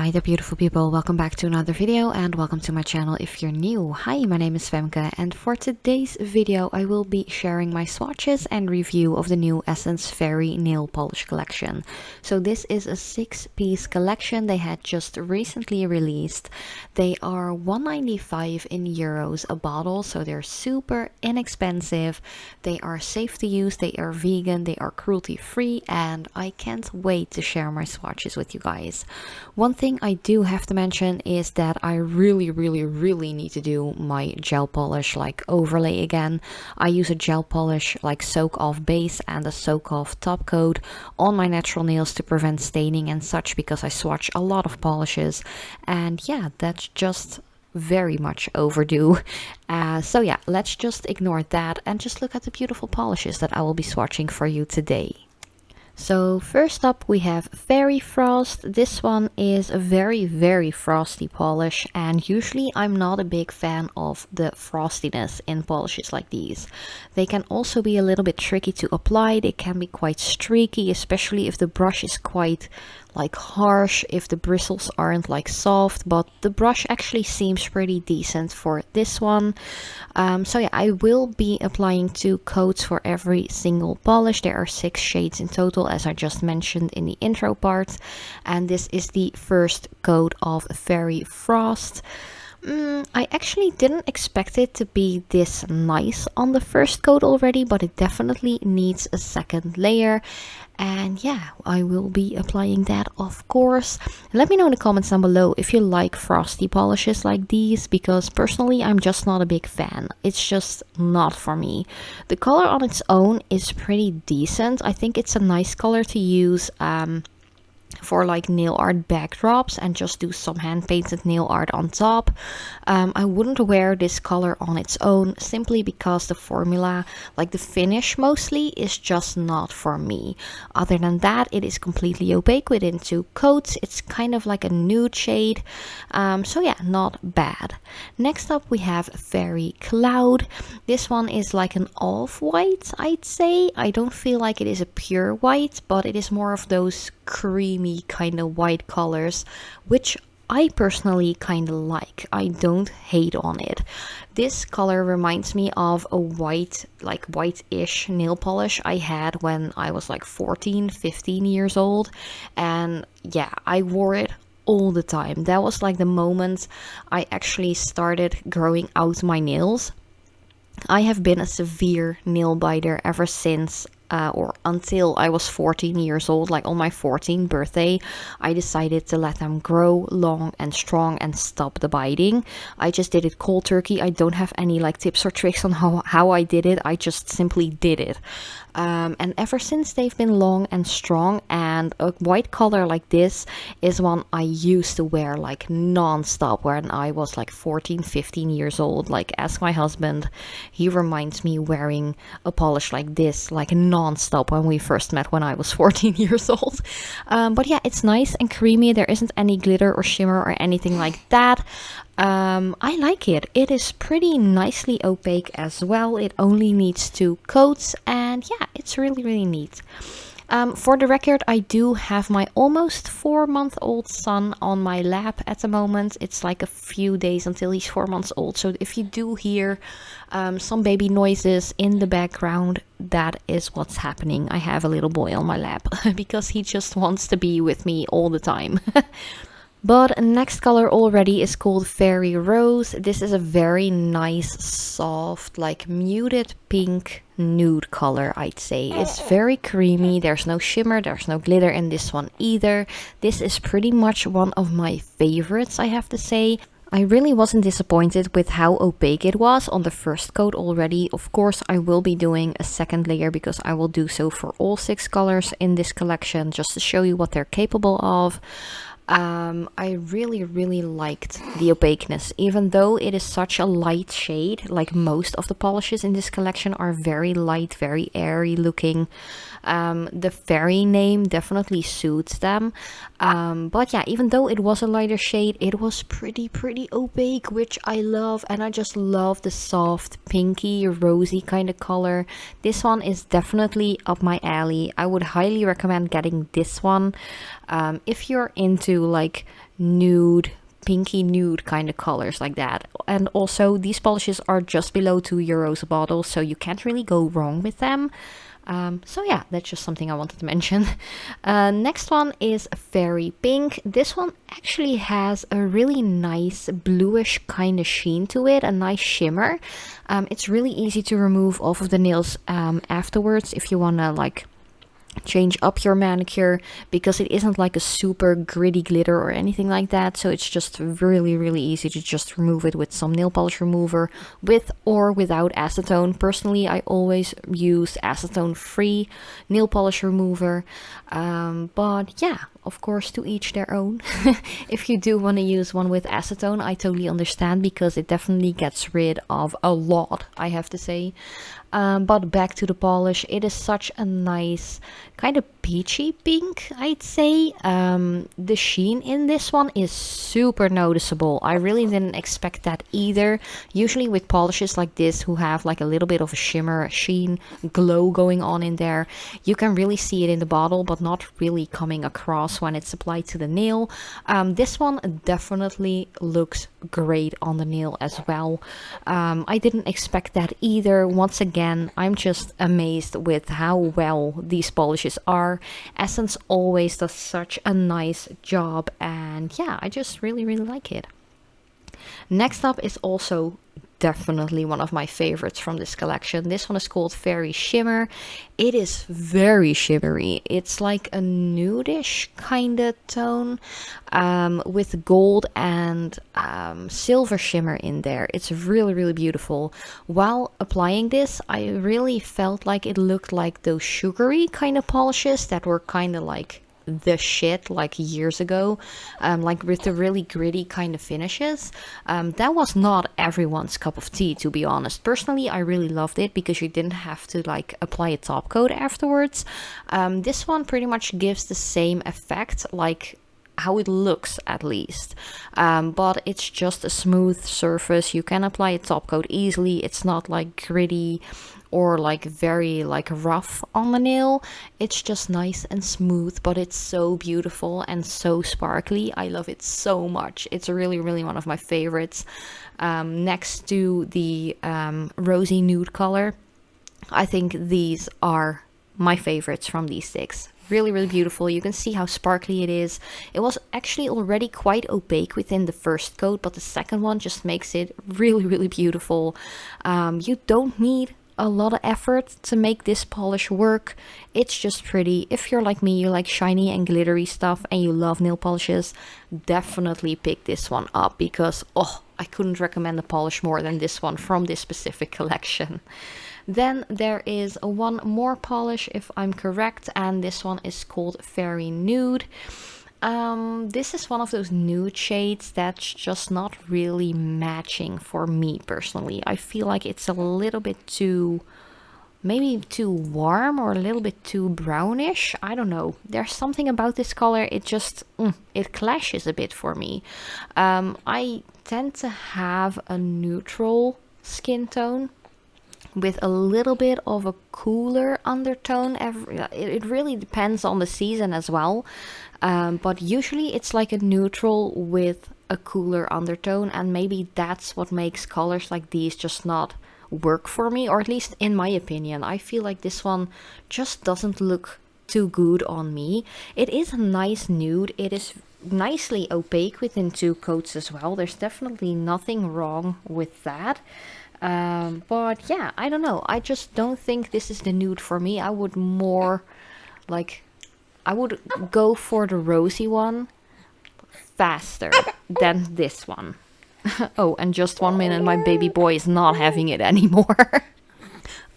Hi there beautiful people, welcome back to another video and welcome to my channel if you're new. Hi, my name is Femke and for today's video I will be sharing my swatches and review of the new Essence Fairy nail polish collection. So this is a 6-piece collection they had just recently released. They are €1.95 in euros a bottle, so they're super inexpensive. They are safe to use, they are vegan, they are cruelty free, and I can't wait to share my swatches with you guys. One thing I do have to mention is that I really need to do my gel polish like overlay again. I use a gel polish like soak off base and a soak off top coat on my natural nails to prevent staining and such, because I swatch a lot of polishes, and yeah, that's just very much overdue. So yeah, let's just ignore that and just look at the beautiful polishes that I will be swatching for you today. So first up we have Fairy Frost. This one is a very frosty polish, and usually I'm not a big fan of the frostiness in polishes like these. They can also be a little bit tricky to apply. They can be quite streaky, especially if the brush is quite like harsh, if the bristles aren't like soft, but the brush actually seems pretty decent for this one. So yeah, I will be applying 2 coats for every single polish. There are 6 shades in total, as I just mentioned in the intro part, and this is the first coat of Fairy Frost. I actually didn't expect it to be this nice on the first coat already, but it definitely needs a second layer. And yeah, I will be applying that, of course. Let me know in the comments down below if you like frosty polishes like these, because personally I'm just not a big fan. It's just not for me. The color on its own is pretty decent. I think it's a nice color to use for like nail art backdrops and just do some hand painted nail art on top. I wouldn't wear this color on its own simply because the formula, like the finish mostly, is just not for me. Other than that, it is completely opaque within 2 coats. It's kind of like a nude shade, so yeah, not bad. Next up we have Fairy Cloud. This one is like an off-white, I'd say. I don't feel like it is a pure white, but it is more of those creamy kind of white colors, which I personally kind of like. I don't hate on it. This color reminds me of a white, like white-ish nail polish I had when I was like 14-15 years old, and yeah, I wore it all the time. That was like the moment I actually started growing out my nails. I have been a severe nail biter ever since or until I was 14 years old. Like on my 14th birthday, I decided to let them grow long and strong and stop the biting. I just did it cold turkey. I don't have any like tips or tricks on how I did it. I just simply did it. And ever since they've been long and strong, and a white color like this is one I used to wear like non-stop when I was like 14-15 years old. Like ask my husband, he reminds me wearing a polish like this like non-stop when we first met when I was 14 years old. But yeah, it's nice and creamy. There isn't any glitter or shimmer or anything like that. I like it. It is pretty nicely opaque as well. It only needs 2 coats, and yeah, it's really neat. For the record, I do have my almost 4-month-old son on my lap at the moment. It's like a few days until he's 4 months old, so if you do hear some baby noises in the background, that is what's happening. I have a little boy on my lap because he just wants to be with me all the time. But next color already is called Fairy Rose. This is a very nice, soft, like muted pink nude color, I'd say. It's very creamy. There's no shimmer, there's no glitter in this one either. This is pretty much one of my favorites, I have to say. I really wasn't disappointed with how opaque it was on the first coat already. Of course, I will be doing a second layer because I will do so for all 6 colors in this collection, just to show you what they're capable of. I really liked the opaqueness, even though it is such a light shade. Like most of the polishes in this collection are very light, very airy looking. The fairy name definitely suits them. But yeah, even though it was a lighter shade, it was pretty opaque, which I love. And I just love the soft pinky rosy kind of color. This one is definitely up my alley. I would highly recommend getting this one if you're into like nude, pinky nude kind of colors like that. And also these polishes are just below €2 a bottle, so you can't really go wrong with them. So yeah, that's just something I wanted to mention. Next one is Fairy Pink. This one actually has a really nice bluish kind of sheen to it, a nice shimmer. It's really easy to remove off of the nails afterwards if you want to like change up your manicure, because it isn't like a super gritty glitter or anything like that. So it's just really easy to just remove it with some nail polish remover, with or without acetone. Personally, I always use acetone free nail polish remover, but yeah, of course, to each their own. If you do want to use one with acetone, I totally understand, because it definitely gets rid of a lot, I have to say. But back to the polish, it is such a nice kind of peachy pink, I'd say. The sheen in this one is super noticeable. I really didn't expect that either. Usually with polishes like this, who have like a little bit of a shimmer, sheen, glow going on in there, you can really see it in the bottle, but not really coming across when it's applied to the nail. This one definitely looks great on the nail as well. I didn't expect that either. Once again, I'm just amazed with how well these polishes are. Essence always does such a nice job, and yeah, I just really like it. Next up is also definitely one of my favorites from this collection. This one is called Fairy Shimmer. It is very shimmery. It's like a nudish kind of tone, with gold and silver shimmer in there. It's really beautiful. While applying this, I really felt like it looked like those sugary kind of polishes that were kind of like the shit like years ago, like with the really gritty kind of finishes. That was not everyone's cup of tea, to be honest. Personally, I really loved it because you didn't have to like apply a top coat afterwards. This one pretty much gives the same effect, like how it looks at least, but it's just a smooth surface. You can apply a top coat easily. It's not like gritty or like very like rough on the nail. It's just nice and smooth, but it's so beautiful and so sparkly. I love it so much. It's really one of my favorites, next to the rosy nude color. I think these are my favorites from these six. Really beautiful. You can see how sparkly it is. It was actually already quite opaque within the first coat, but the second one just makes it really beautiful. You don't need a lot of effort to make this polish work. It's just pretty. If you're like me, you like shiny and glittery stuff and you love nail polishes, definitely pick this one up, because I couldn't recommend a polish more than this one from this specific collection. Then there is one more polish, if I'm correct, and this one is called Fairy Nude. This is one of those nude shades that's just not really matching for me personally. I feel like it's a little bit too, maybe too warm, or a little bit too brownish. I don't know. There's something about this color, it just, it clashes a bit for me. I tend to have a neutral skin tone with a little bit of a cooler undertone. It really depends on the season as well, but usually it's like a neutral with a cooler undertone, and maybe that's what makes colors like these just not work for me, or at least in my opinion. I feel like this one just doesn't look too good on me. It is a nice nude. It is nicely opaque within 2 coats as well. There's definitely nothing wrong with that. But yeah, I don't know. I just don't think this is the nude for me. I would more like, I would go for the rosy one faster than this one. Oh, and just 1 minute, my baby boy is not having it anymore.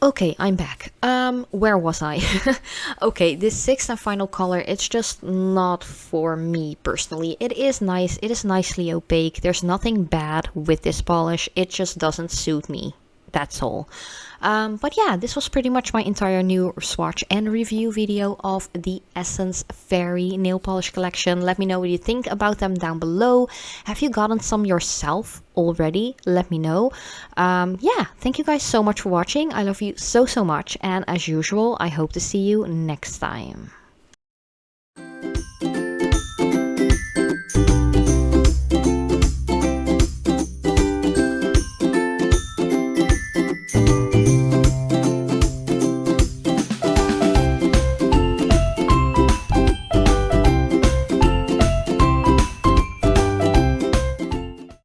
Okay, I'm back. Where was I? Okay, this 6th and final color, it's just not for me personally. It is nice, it is nicely opaque. There's nothing bad with this polish. It just doesn't suit me. That's all. But yeah, this was pretty much my entire new swatch and review video of the Essence Fairy nail polish collection. Let me know what you think about them down below. Have you gotten some yourself already? Let me know. Yeah, thank you guys so much for watching. I love you so much, and as usual, I hope to see you next time.